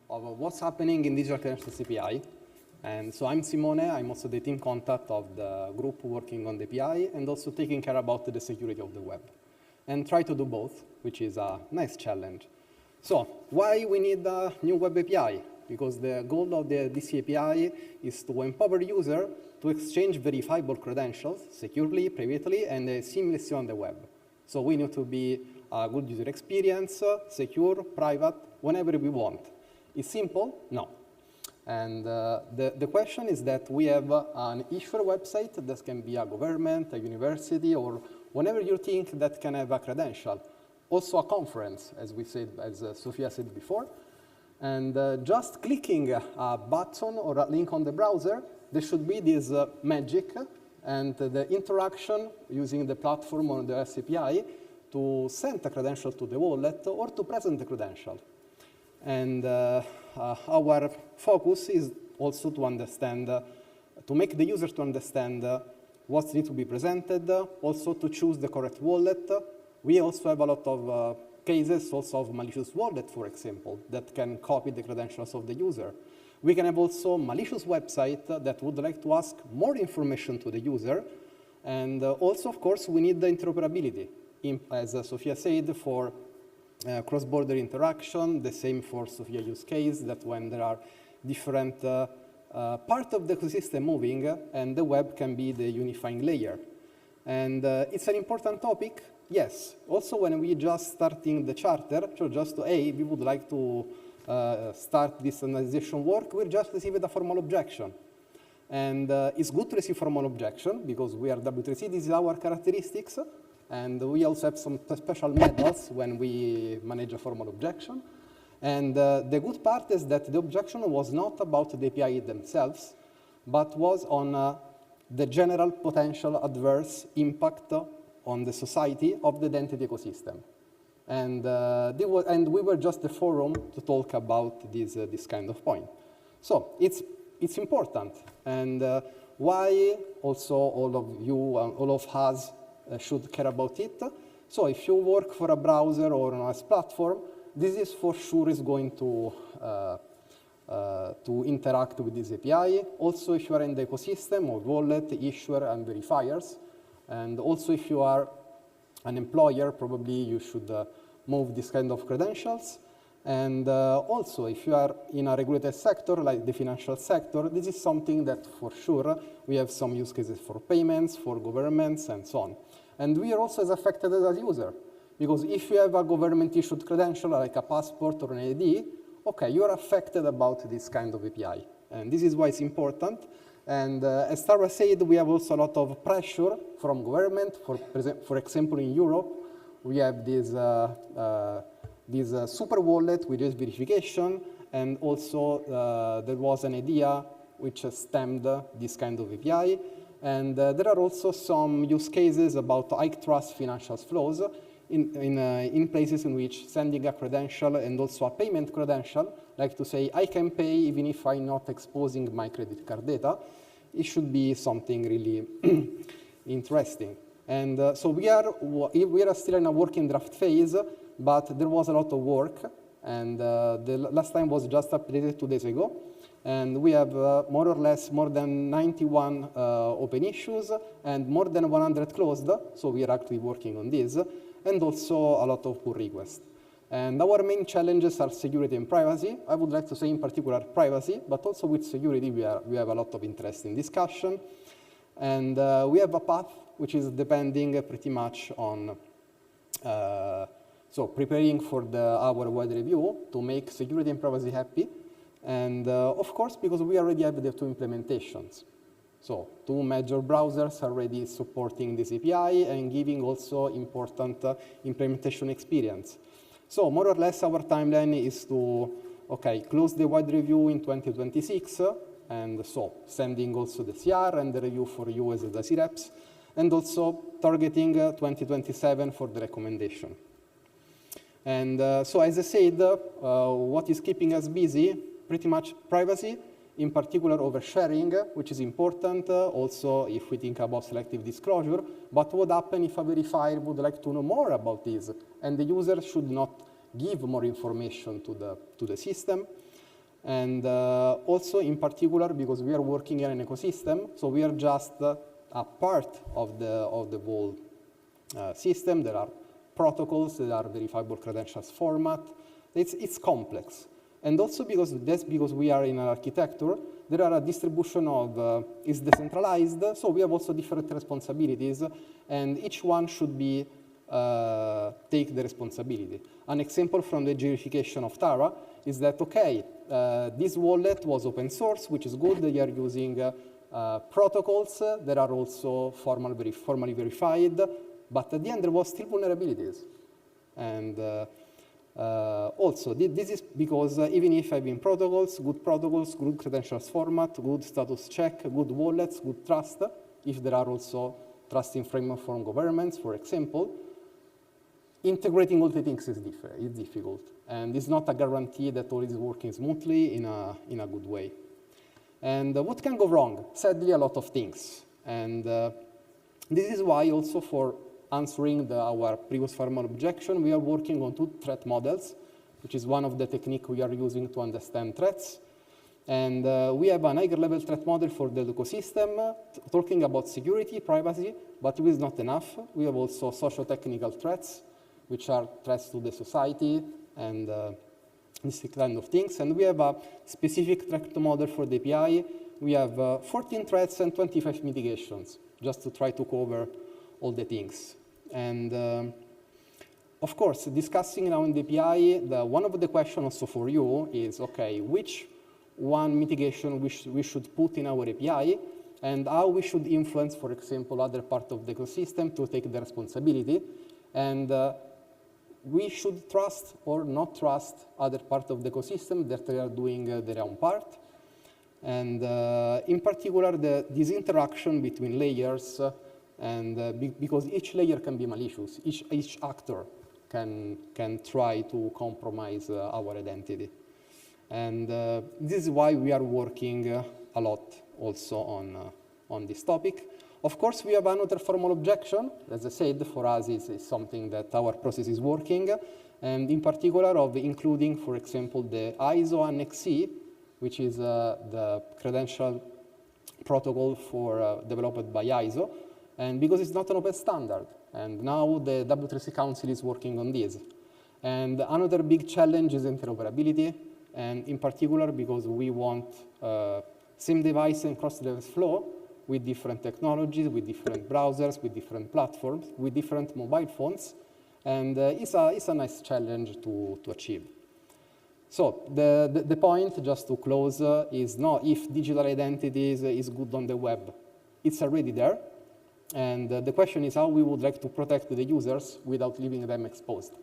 of what's happening in Digital Credentials API. And so I'm Simone. I'm also the team contact of the group working on the API and also taking care about the security of the web. And try to do both, which is a nice challenge. So why we need a new web API? Because the goal of the DC API is to empower user to exchange verifiable credentials securely, privately, and seamlessly on the web. So we need to be a good user experience, secure, private, whenever we want. It's simple? No. And the question is that we have an issuer website that can be a government, a university, or whenever you think that can have a credential. Also a conference, as we said, as Sophia said before. And just clicking a button or a link on the browser, there should be this magic and the interaction using the platform or the SAPI to send a credential to the wallet or to present the credential. And our focus is also to understand, to make the user to understand what needs to be presented, also to choose the correct wallet. We also have a lot of cases also of malicious wallet, for example, that can copy the credentials of the user. We can have also malicious website that would like to ask more information to the user. And also, of course, we need the interoperability. As Sophia said, for cross-border interaction, the same for Sophia use case, that when there are different part of the ecosystem moving, and the web can be the unifying layer. And it's an important topic, yes. Also, when we just starting the charter, so just we would like to start this standardization work, we just received a formal objection. And it's good to receive formal objection, because we are W3C, this is our characteristics. And we also have some special medals when we manage a formal objection. And the good part is that the objection was not about the API themselves, but was on the general potential adverse impact on the society of the identity ecosystem. And, we were just the forum to talk about this kind of point. So it's important. And why also all of you, all of us, should care about it. So if you work for a browser or on a platform, this is for sure is going to interact with this API. Also, if you are in the ecosystem of wallet, issuer, and verifiers, and also if you are an employer, probably you should move this kind of credentials. And also, if you are in a regulated sector, like the financial sector, this is something that for sure we have some use cases for payments, for governments, and so on. And we are also as affected as a user, because if you have a government-issued credential, like a passport or an ID, okay, you are affected about this kind of API. And this is why it's important. And as Tara said, we have also a lot of pressure from government. For example, in Europe, we have this super wallet with this verification, and also there was an idea which stemmed this kind of API. And there are also some use cases about high trust financial flows in places in which sending a credential and also a payment credential, like to say, I can pay even if I'm not exposing my credit card data, it should be something really interesting. And so we are still in a working draft phase, but there was a lot of work, and the last time was just updated 2 days ago. And we have more or less more than 91 open issues and more than 100 closed, so we are actually working on this, and also a lot of pull requests. And our main challenges are security and privacy. I would like to say in particular privacy, but also with security we have a lot of interesting discussion. And we have a path which is depending pretty much on so preparing for our wide review to make security and privacy happy. And of course, because we already have the 2 implementations. So 2 major browsers already supporting this API and giving also important implementation experience. So more or less our timeline is to, close the wide review in 2026, and so sending also the CR and the review for you as the C-Reps, and also targeting 2027 for the recommendation. And so as I said, what is keeping us busy? Pretty much privacy, in particular oversharing, which is important, also if we think about selective disclosure. But what happens if a verifier would like to know more about this, and the user should not give more information to the system? And also, in particular, because we are working in an ecosystem, so we are just a part of the whole system. There are protocols, there are verifiable credentials format. It's complex. And also because we are in an architecture, there are a distribution of, is decentralized, so we have also different responsibilities, and each one should be, take the responsibility. An example from the verification of Tara is that, okay, this wallet was open source, which is good. They are using protocols that are also formally verified, but at the end there was still vulnerabilities. And also, this is because even if having protocols, good credentials format, good status check, good wallets, good trust, if there are also trusting framework from governments, for example, integrating all the things is difficult. And it's not a guarantee that all is working smoothly in a good way. And what can go wrong? Sadly, a lot of things. And this is why also for answering our previous formal objection, we are working on 2 threat models, which is one of the techniques we are using to understand threats. And we have an higher level threat model for the ecosystem, talking about security, privacy, but it is not enough. We have also socio-technical threats, which are threats to the society and this kind of things. And we have a specific threat model for the API. We have 14 threats and 25 mitigations, just to try to cover all the things. And of course, discussing now in the API, one of the questions also for you is, okay, which one mitigation we should put in our API, and how we should influence, for example, other part of the ecosystem to take the responsibility. And we should trust or not trust other part of the ecosystem that they are doing their own part. And in particular, this interaction between layers, and because each layer can be malicious, each actor can try to compromise our identity. And this is why we are working a lot also on this topic. Of course, we have another formal objection. As I said, for us, it's something that our process is working, and in particular of including, for example, the ISO Annex C, which is the credential protocol developed by ISO, and because it's not an open standard. And now the W3C Council is working on this. And another big challenge is interoperability, and in particular because we want same device and cross-device flow with different technologies, with different browsers, with different platforms, with different mobile phones, and it's a nice challenge to achieve. So the point, just to close, is not if digital identities is good on the web. It's already there, and the question is how we would like to protect the users without leaving them exposed.